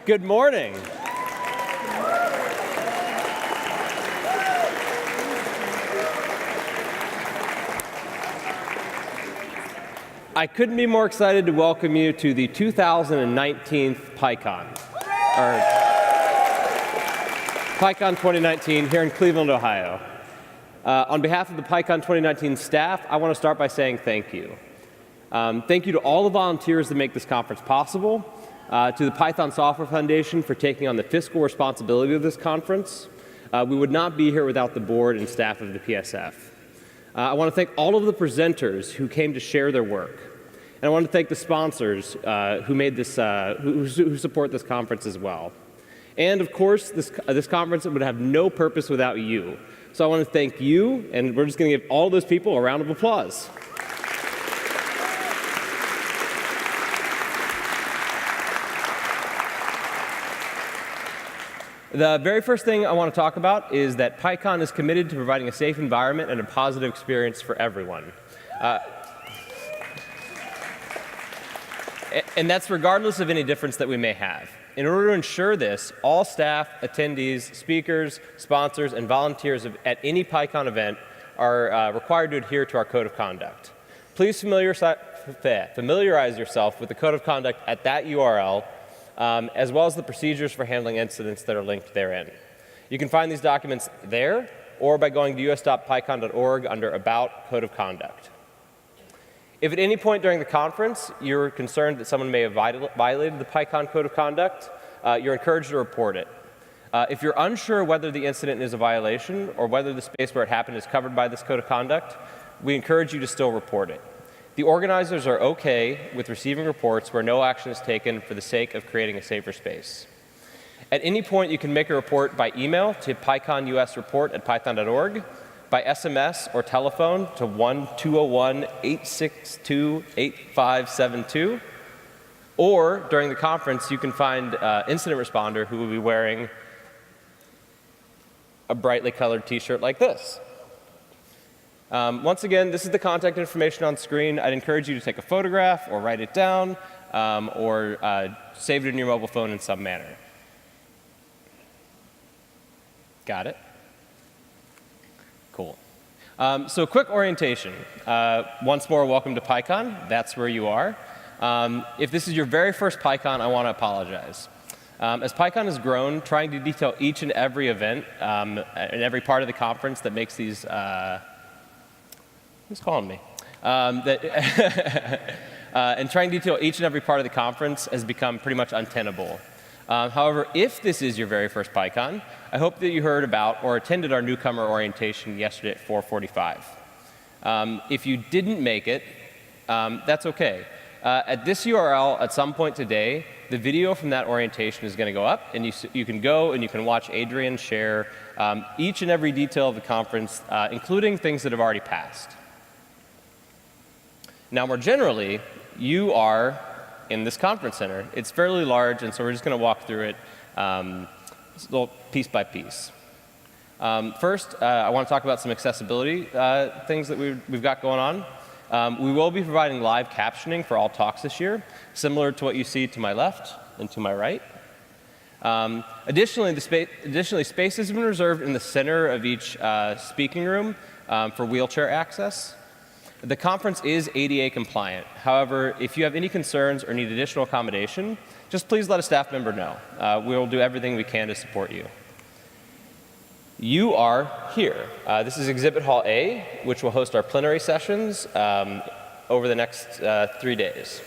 Good morning. I couldn't be more excited to welcome you to the 2019 PyCon, or PyCon 2019 here in Cleveland, Ohio. On behalf of the PyCon 2019 staff, I want to start by saying thank you. Thank you to all the volunteers that make this conference possible, to the Python Software Foundation for taking on the fiscal responsibility of this conference. We would not be here without the board and staff of the PSF. I want to thank all of the presenters who came to share their work. And I want to thank the sponsors who made this, who support this conference as well. And of course, this conference would have no purpose without you. So I want to thank you, and we're just going to give all those people a round of applause. The very first thing I want to talk about is that PyCon is committed to providing a safe environment and a positive experience for everyone. And that's regardless of any difference that we may have. In order to ensure this, all staff, attendees, speakers, sponsors, and volunteers at any PyCon event are required to adhere to our code of conduct. Please familiarize yourself with the code of conduct at that URL, as well as the procedures for handling incidents that are linked therein. You can find these documents there, or by going to us.pycon.org under About Code of Conduct. If at any point during the conference you're concerned that someone may have violated the PyCon Code of Conduct, you're encouraged to report it. If you're unsure whether the incident is a violation or whether the space where it happened is covered by this Code of Conduct, we encourage you to still report it. The organizers are OK with receiving reports where no action is taken for the sake of creating a safer space. At any point, you can make a report by email to pyconusreport@python.org, by SMS or telephone to 1-201-862-8572, or during the conference, you can find an incident responder who will be wearing a brightly colored T-shirt like this. Once again, this is the contact information on screen. I'd encourage you to take a photograph or write it down or save it in your mobile phone in some manner. Got it? Cool. So quick orientation. Once more, welcome to PyCon. That's where you are. If this is your very first PyCon, I want to apologize. As PyCon has grown, trying to detail each and every event and every part of the conference that makes these who's calling me? And trying to detail each and every part of the conference has become pretty much untenable. However, if this is your very first PyCon, I hope that you heard about or attended our newcomer orientation yesterday at 4:45. If you didn't make it, that's OK. At this URL, at some point today, the video from that orientation is going to go up, and you can go and you can watch Adrian share each and every detail of the conference, including things that have already passed. Now, more generally, you are in this conference center. It's fairly large, and so we're just going to walk through it piece by piece. First, I want to talk about some accessibility things that we've got going on. We will be providing live captioning for all talks this year, similar to what you see to my left and to my right. Additionally, space has been reserved in the center of each speaking room for wheelchair access. The conference is ADA compliant. However, if you have any concerns or need additional accommodation, just please let a staff member know. We will do everything we can to support you. You are here. This is Exhibit Hall A, which will host our plenary sessions over the next 3 days.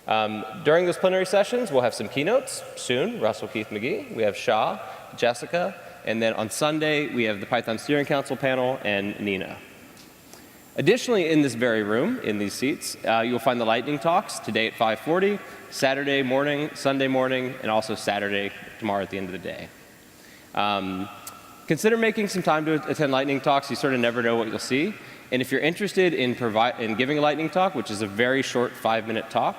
During those plenary sessions, we'll have some keynotes soon. Russell Keith McGee. We have Shah, Jessica, and then on Sunday, we have the Python Steering Council panel and Nina. Additionally, in this very room, in these seats, you'll find the lightning talks today at 5:40, Saturday morning, Sunday morning, and also Saturday, tomorrow at the end of the day. Consider making some time to attend lightning talks. You sort of never know what you'll see. And if you're interested in giving a lightning talk, which is a very short 5-minute talk,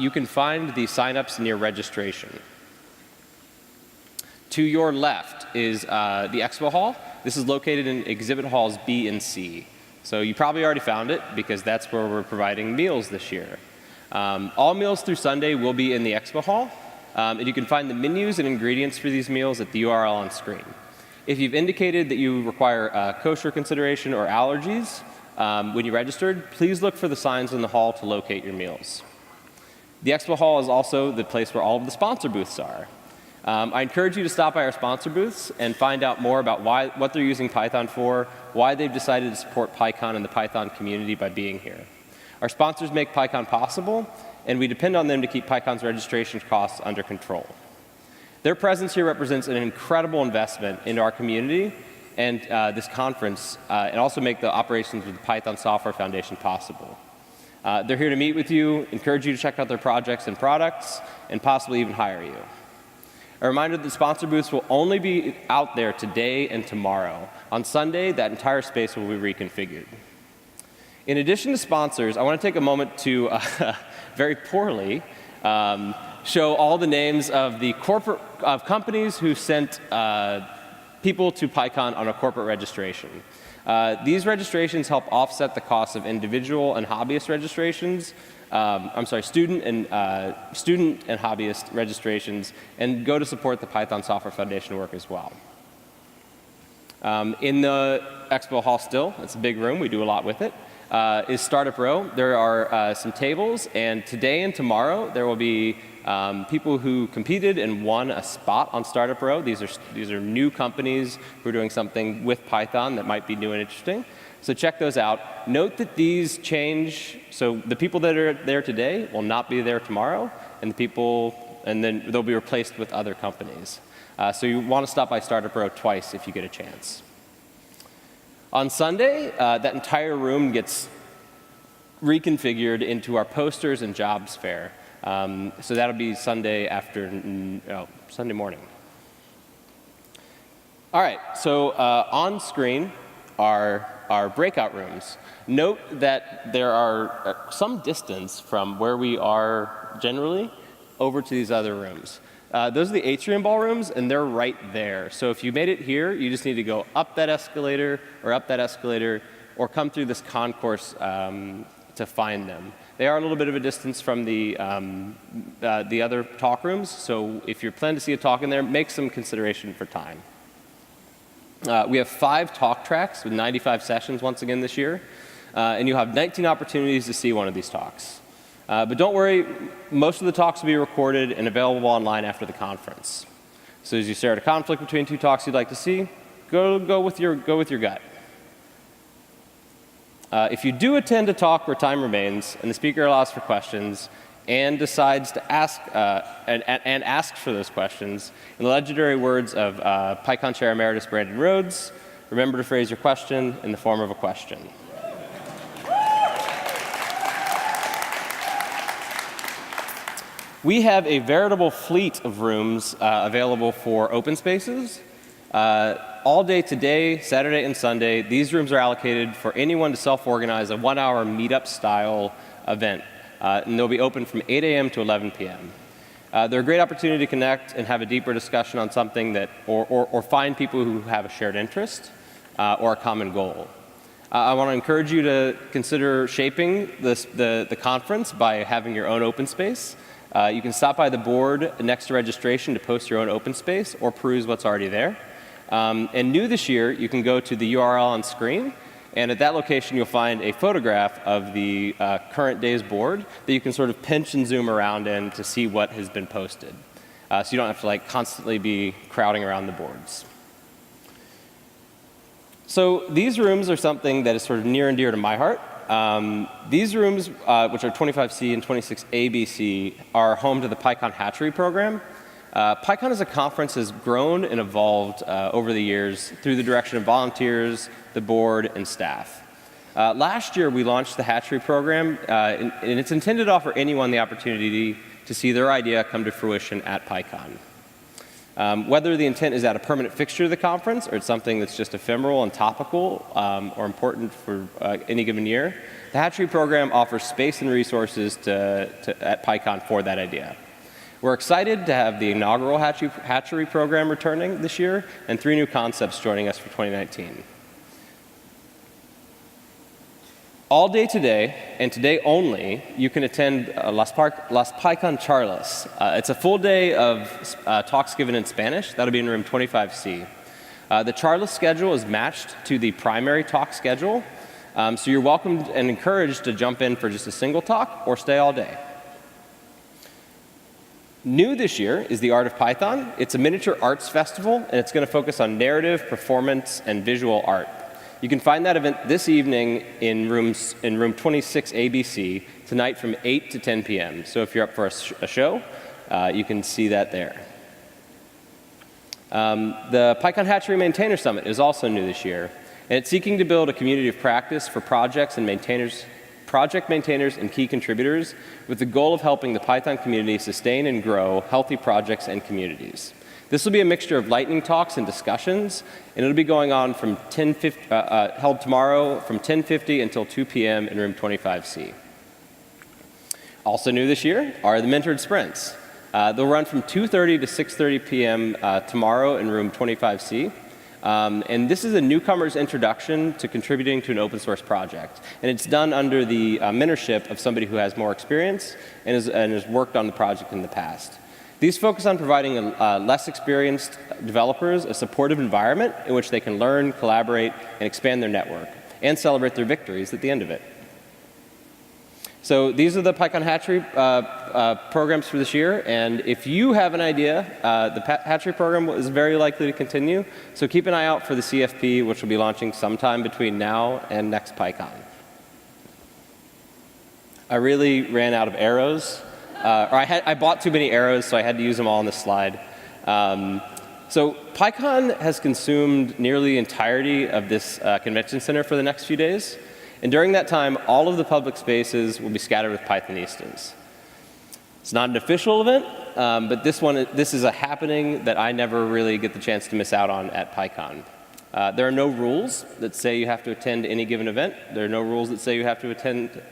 you can find the signups in your registration. To your left is the expo hall. This is located in exhibit halls B and C. So you probably already found it because that's where we're providing meals this year. All meals through Sunday will be in the expo hall. And you can find the menus and ingredients for these meals at the URL on screen. If you've indicated that you require kosher consideration or allergies when you registered, please look for the signs in the hall to locate your meals. The expo hall is also the place where all of the sponsor booths are. I encourage you to stop by our sponsor booths and find out more about what they're using Python for, why they've decided to support PyCon and the Python community by being here. Our sponsors make PyCon possible, and we depend on them to keep PyCon's registration costs under control. Their presence here represents an incredible investment into our community and this conference, and also make the operations with the Python Software Foundation possible. They're here to meet with you, encourage you to check out their projects and products, and possibly even hire you. A reminder that the sponsor booths will only be out there today and tomorrow. On Sunday, that entire space will be reconfigured. In addition to sponsors, I want to take a moment to very poorly show all the names of the companies who sent people to PyCon on a corporate registration. These registrations help offset the cost of individual and hobbyist registrations. Student and hobbyist registrations, and go to support the Python Software Foundation work as well. In the expo hall still, it's a big room, we do a lot with it, is Startup Row. There are some tables, and today and tomorrow there will be people who competed and won a spot on Startup Row. These are new companies who are doing something with Python that might be new and interesting. So check those out. Note that these change, so the people that are there today will not be there tomorrow, and then they'll be replaced with other companies. So you want to stop by Startup Row twice if you get a chance. On Sunday, that entire room gets reconfigured into our posters and jobs fair. So that'll be Sunday morning. All right, so on screen are our breakout rooms. Note that there are some distance from where we are generally over to these other rooms. Those are the atrium ballrooms, and they're right there. So if you made it here, you just need to go up that escalator, or come through this concourse to find them. They are a little bit of a distance from the other talk rooms, so if you're planning to see a talk in there, make some consideration for time. We have 5 talk tracks with 95 sessions once again this year, and you'll have 19 opportunities to see one of these talks. But don't worry, most of the talks will be recorded and available online after the conference. So as you stare at a conflict between 2 talks you'd like to see, go with your gut. If you do attend a talk where time remains and the speaker allows for questions and decides to ask and asks for those questions, in the legendary words of PyCon Chair Emeritus Brandon Rhodes, remember to phrase your question in the form of a question. We have a veritable fleet of rooms available for open spaces. All day today, Saturday and Sunday, these rooms are allocated for anyone to self-organize a 1-hour meetup style event. And they'll be open from 8 a.m. to 11 p.m. They're a great opportunity to connect and have a deeper discussion on something that, or find people who have a shared interest or a common goal. I want to encourage you to consider shaping the conference by having your own open space. You can stop by the board next to registration to post your own open space or peruse what's already there. And new this year, you can go to the URL on screen, and at that location you'll find a photograph of the current day's board that you can sort of pinch and zoom around in to see what has been posted. So you don't have to constantly be crowding around the boards. So these rooms are something that is sort of near and dear to my heart. These rooms, which are 25C and 26ABC, are home to the PyCon Hatchery program. PyCon as a conference has grown and evolved over the years through the direction of volunteers, the board, and staff. Last year, we launched the Hatchery program, and it's intended to offer anyone the opportunity to see their idea come to fruition at PyCon. Whether the intent is at a permanent fixture of the conference or it's something that's just ephemeral and topical or important for any given year, the Hatchery program offers space and resources at PyCon for that idea. We're excited to have the inaugural Hatchery program returning this year and 3 new concepts joining us for 2019. All day today, and today only, you can attend Las PyCon Charlas. It's a full day of talks given in Spanish. That'll be in room 25C. The Charlas schedule is matched to the primary talk schedule, so you're welcome and encouraged to jump in for just a single talk or stay all day. New this year is the Art of Python. It's a miniature arts festival, and it's going to focus on narrative, performance, and visual art. You can find that event this evening in room 26 ABC, tonight from 8 to 10 p.m. So if you're up for a show, you can see that there. The PyCon Hatchery Maintainer Summit is also new this year, and it's seeking to build a community of practice for project maintainers and key contributors with the goal of helping the Python community sustain and grow healthy projects and communities. This will be a mixture of lightning talks and discussions, and it'll be going on from held tomorrow from 10:50 until 2 p.m. in room 25C. Also new this year are the mentored sprints. They'll run from 2:30 to 6:30 p.m. Tomorrow in room 25C. And this is a newcomer's introduction to contributing to an open source project. And it's done under the mentorship of somebody who has more experience and has worked on the project in the past. These focus on providing less experienced developers a supportive environment in which they can learn, collaborate, and expand their network, and celebrate their victories at the end of it. So these are the PyCon Hatchery programs for this year, and if you have an idea, the Hatchery program is very likely to continue, so keep an eye out for the CFP, which will be launching sometime between now and next PyCon. I really ran out of arrows. I bought too many arrows, so I had to use them all on this slide. So PyCon has consumed nearly the entirety of this convention center for the next few days. And during that time, all of the public spaces will be scattered with Pythonistas. It's not an official event, but this is a happening that I never really get the chance to miss out on at PyCon. There are no rules that say you have to attend any given event. There are no rules that say you have to attend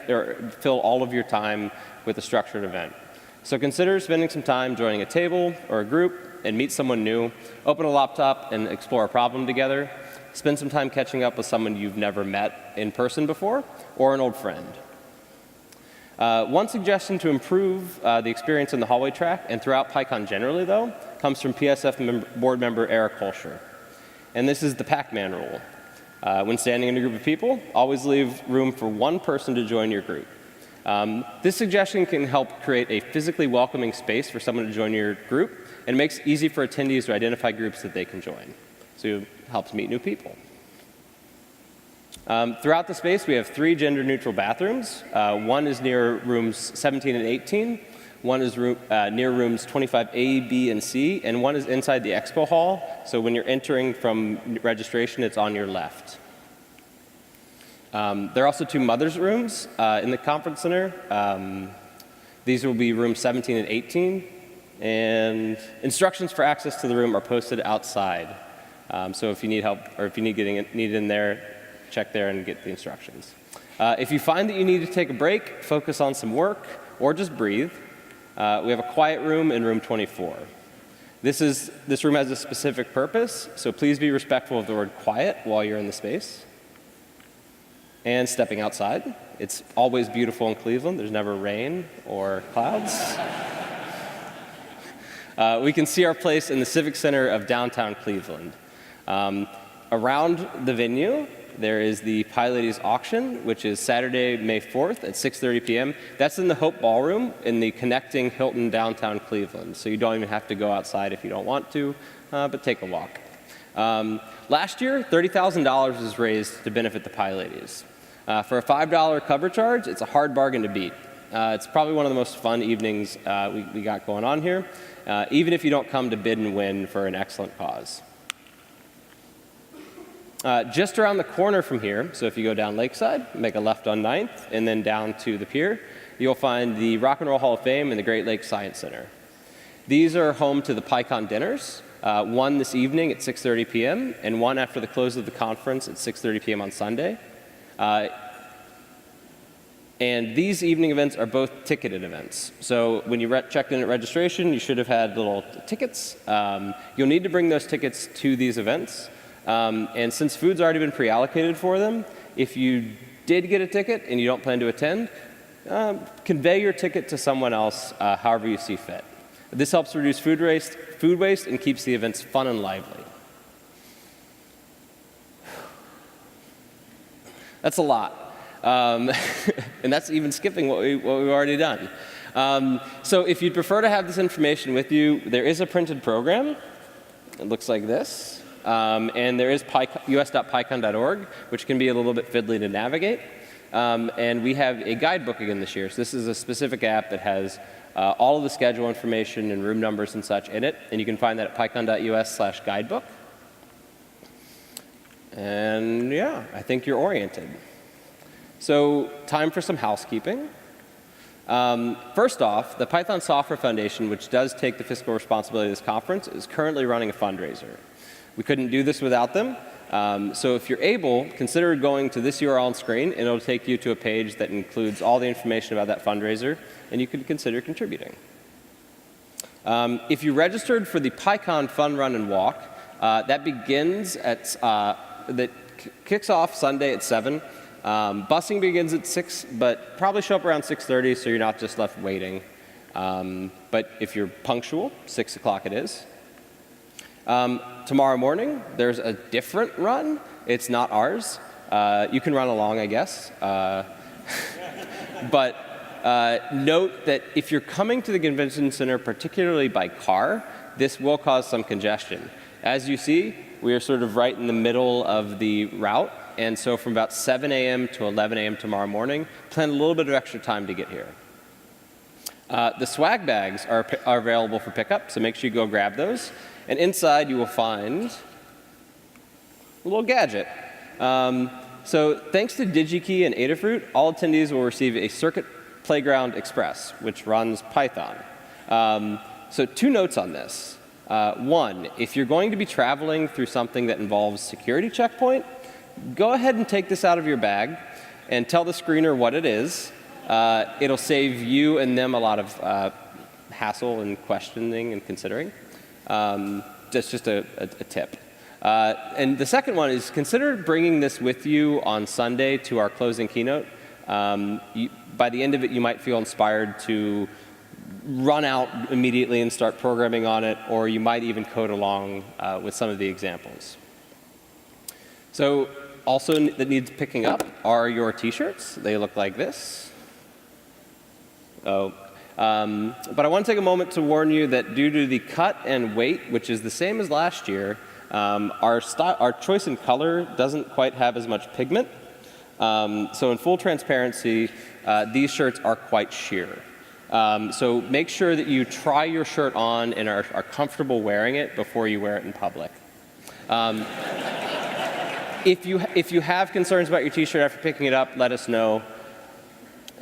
or fill all of your time with a structured event. So consider spending some time joining a table or a group and meet someone new, open a laptop and explore a problem together, spend some time catching up with someone you've never met in person before, or an old friend. One suggestion to improve the experience in the hallway track and throughout PyCon generally, though, comes from PSF board member Eric Holscher. And this is the Pac-Man rule. When standing in a group of people, always leave room for one person to join your group. This suggestion can help create a physically welcoming space for someone to join your group, and makes it easy for attendees to identify groups that they can join. So it helps meet new people. Throughout the space, we have 3 gender-neutral bathrooms. One is near rooms 17 and 18. One is near rooms 25A, B, and C. And one is inside the expo hall. So when you're entering from registration, it's on your left. There are also 2 mothers' rooms in the conference center. These will be rooms 17 and 18. And instructions for access to the room are posted outside. So if you need help, or if you need in there, check there and get the instructions. If you find that you need to take a break, focus on some work, or just breathe, we have a quiet room in room 24. This room has a specific purpose, so please be respectful of the word quiet while you're in the space. And stepping outside. It's always beautiful in Cleveland. There's never rain or clouds. We can see our place in the Civic Center of downtown Cleveland. Around the venue, there is the PyLadies auction, which is Saturday, May 4th at 6:30 p.m. That's in the Hope Ballroom in the connecting Hilton downtown Cleveland. So you don't even have to go outside if you don't want to, but take a walk. Last year, $30,000 was raised to benefit the PyLadies. For a $5 cover charge, it's a hard bargain to beat. It's probably one of the most fun evenings we got going on here, even if you don't come to bid and win for an excellent cause. Just around the corner from here, so if you go down Lakeside, make a left on 9th, and then down to the pier, you'll find the Rock and Roll Hall of Fame and the Great Lakes Science Center. These are home to the PyCon dinners, one this evening at 6:30 p.m., and one after the close of the conference at 6:30 p.m. on Sunday. And these evening events are both ticketed events. So when you checked in at registration, you should have had little tickets. You'll need to bring those tickets to these events. And since food's already been pre-allocated for them, if you did get a ticket and you don't plan to attend, convey your ticket to someone else however you see fit. This helps reduce food waste and keeps the events fun and lively. That's a lot. And that's even skipping what we've already done. So if you'd prefer to have this information with you, there is a printed program. It looks like this. And there is us.pycon.org, which can be a little bit fiddly to navigate. And we have a guidebook again this year. So this is a specific app that has all of the schedule information and room numbers and such in it. And you can find that at pycon.us/guidebook. And yeah, I think you're oriented. So time for some housekeeping. First off, the Python Software Foundation, which does take the fiscal responsibility of this conference, is currently running a fundraiser. We couldn't do this without them. So if you're able, consider going to this URL on screen, and it'll take you to a page that includes all the information about that fundraiser, and you can consider contributing. If you registered for the PyCon Fun Run and Walk, that begins at that kicks off Sunday at 7. Busing begins at 6, but probably show up around 6:30 so you're not just left waiting. But if you're punctual, 6 o'clock it is. Tomorrow morning, there's a different run. It's not ours. You can run along, I guess. But note that if you're coming to the convention center, particularly by car, this will cause some congestion. As you see, we are sort of right in the middle of the route. And so from about 7 a.m. to 11 a.m. tomorrow morning, plan a little bit of extra time to get here. The swag bags are available for pickup, so make sure you go grab those. And inside you will find a little gadget. So thanks to DigiKey and Adafruit, all attendees will receive a Circuit Playground Express, which runs Python. So 2 notes on this. 1, if you're going to be traveling through something that involves security checkpoint, go ahead and take this out of your bag and tell the screener what it is. It'll save you and them a lot of hassle and questioning and considering. That's just a tip. And the second one is consider bringing this with you on Sunday to our closing keynote. By the end of it, you might feel inspired to run out immediately and start programming on it, or you might even code along with some of the examples. So also that needs picking up are your t-shirts. They look like this. But I want to take a moment to warn you that due to the cut and weight, which is the same as last year, our choice in color doesn't quite have as much pigment. So in full transparency, these shirts are quite sheer. So make sure that you try your shirt on and are comfortable wearing it before you wear it in public. If you have concerns about your t-shirt after picking it up, let us know.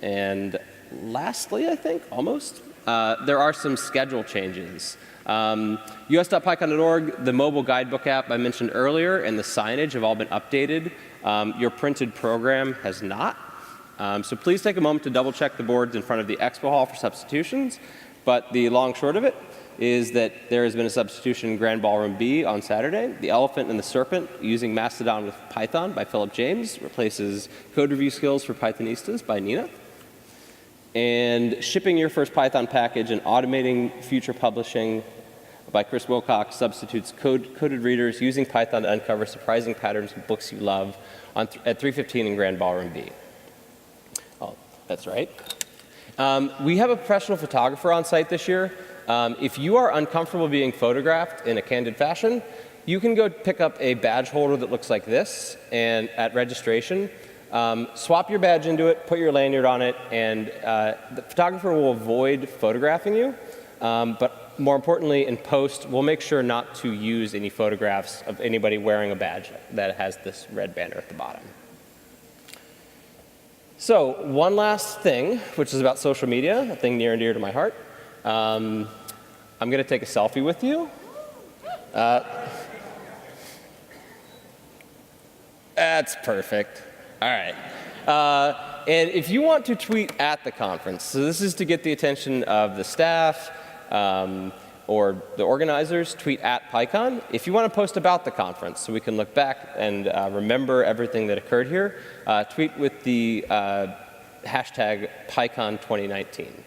And lastly, I think, almost, there are some schedule changes. us.pycon.org, the mobile guidebook app I mentioned earlier, and the signage have all been updated. Your printed program has not. So please take a moment to double check the boards in front of the expo hall for substitutions. But the long short of it is that there has been a substitution in Grand Ballroom B on Saturday. The Elephant and the Serpent using Mastodon with Python by Philip James replaces Code Review Skills for Pythonistas by Nina. And Shipping Your First Python Package and Automating Future Publishing by Chris Wilcox substitutes coded readers using Python to uncover surprising patterns in books you love at 3:15 in Grand Ballroom B. Oh, that's right. We have a professional photographer on site this year. If you are uncomfortable being photographed in a candid fashion, you can go pick up a badge holder that looks like this, and at registration, swap your badge into it, put your lanyard on it, and the photographer will avoid photographing you. But more importantly, in post, we'll make sure not to use any photographs of anybody wearing a badge that has this red banner at the bottom. So one last thing, which is about social media, a thing near and dear to my heart. I'm going to take a selfie with you. That's perfect. All right. And if you want to tweet at the conference, so this is to get the attention of the staff, or the organizers, tweet at PyCon. If you want to post about the conference so we can look back and remember everything that occurred here, tweet with the hashtag PyCon 2019.